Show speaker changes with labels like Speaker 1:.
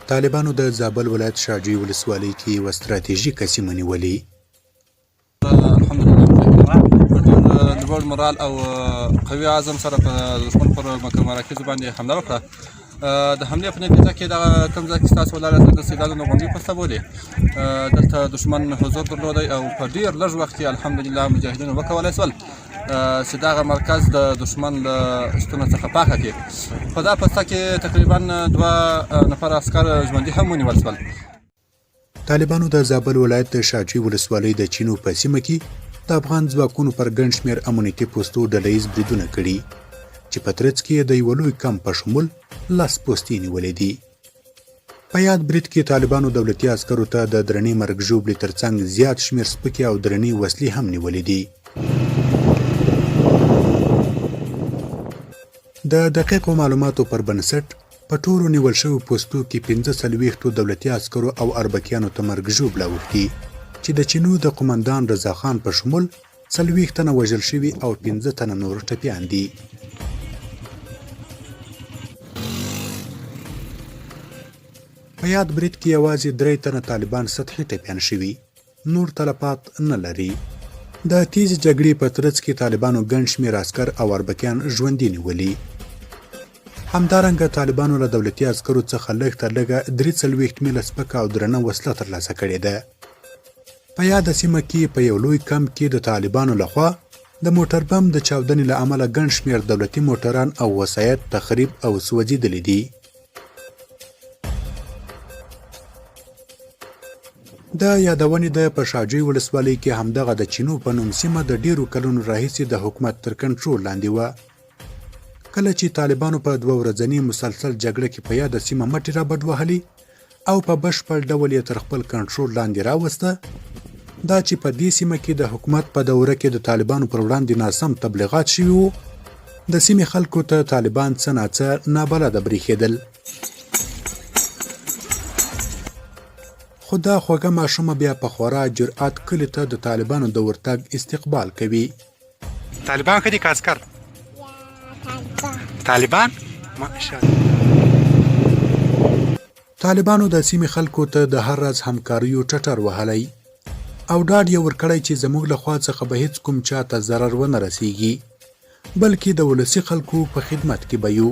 Speaker 1: طالبانو د زابل ولایت شاجوی ولسوالۍ کې یوه ستراتیژیکه سیمه نیولې.
Speaker 2: الحمدلله ډېر لوړ مورال او قوي عزم سره په دښمن پر مراکزو باندې حمله وکړه. د حملې په نتیجه کې دغه کوم ځای کې ستاسو ولاړه د سیدالونو غونډۍ پسته بولې دلته دښمن حضور درلودی او په ډېر لږ وخت کې الحمدلله مجاهدینو وکولی سول چې دغه مرکز د دښمن له شتونه څخه پاکه کړي. په دا پسته کې تقریبا 2 نفر عسکر ژوندي هم ونیول سول.
Speaker 1: طالبانو د زابل ولایت د شاجوی ولسوالۍ د چینو په سیمه کې د افغان ځواکونو پر ګڼ شمېر امنیتي پوستو ډله ییز بریدونه کړي چې په ترڅ کې د یوه لوی کمپ په شمول 10 پوستې نیولې دي. په یاد برید کې طالبانو دولتي عسکرو ته د درنې مرګ ژوبلې ترڅنګ زیات شمېر سپکې او درنې وسلې هم نیولې دي. د دقیقو معلوماتو پر بنسټ په ټولو نیول شویو پوستو کې 45 دولتي عسکرو او اربکیانو ته مرګ ژوبله اوښتي چې د چینو د قمندان رضا خان په شمول 40 تنه وژل شوي او 15 تنه نور ټپیان دي. په یاد برید کې یوازې 3 تنه طالبان سطحي ټپیان شوي، نور تلفات نه لري. د تیزې جګړې په ترڅ کې طالبانو ګڼ شمېر عسکر او اربکیان ژوندي نیولي. همدارنګه طالبانو له دولتي عسکرو څخه لږ تر لږه 43 میله سپکه او درنه وسله ترلاسه کړې ده. په یاده سیمه کې په یو لوی کمپ کې د طالبانو لخوا د موټر بم د چاودنې له امله ګڼ شمېر دولتي موټران او وسایط تخریب او سوځېدلي دي. د یادونې د په شاجوی ولسوالۍ کې همدغه د چینو په نوم سیمه د ډیرو کلونو راهیسې د حکومت تر کنټرول لاندې وه. کله چې طالبانو په 2 ورځنۍ مسلسل جګړه کې په یاده سیمه مټې رابډ وهلي او په بشپړ ډول یې تر خپل کنټرول لاندې راوسته، دا چې په دې سیمه کې د حکومت په دوره کې د طالبانو پر وړاندې ناسم تبلیغات شوي وو، د سیمې خلکو ته طالبان څه ناڅه نابلده برېښېدل. خو دا خوږه ماشومه بیا په خورا جرأت کلي ته د طالبانو د ورتګ استقبال کوي.
Speaker 3: طالبان که دي که عسکر؟ طالبان؟ ماشاءالله.
Speaker 1: طالبانو د سیمې خلکو ته د هر راز همکاریو ټټر وهلی او ډاډ یې ورکړی چې زموږ له خوا څخه به هیڅ کوم چاته ضرر ونه رسیږي، بلکې د ولسي خلکو په خدمت کې به یو.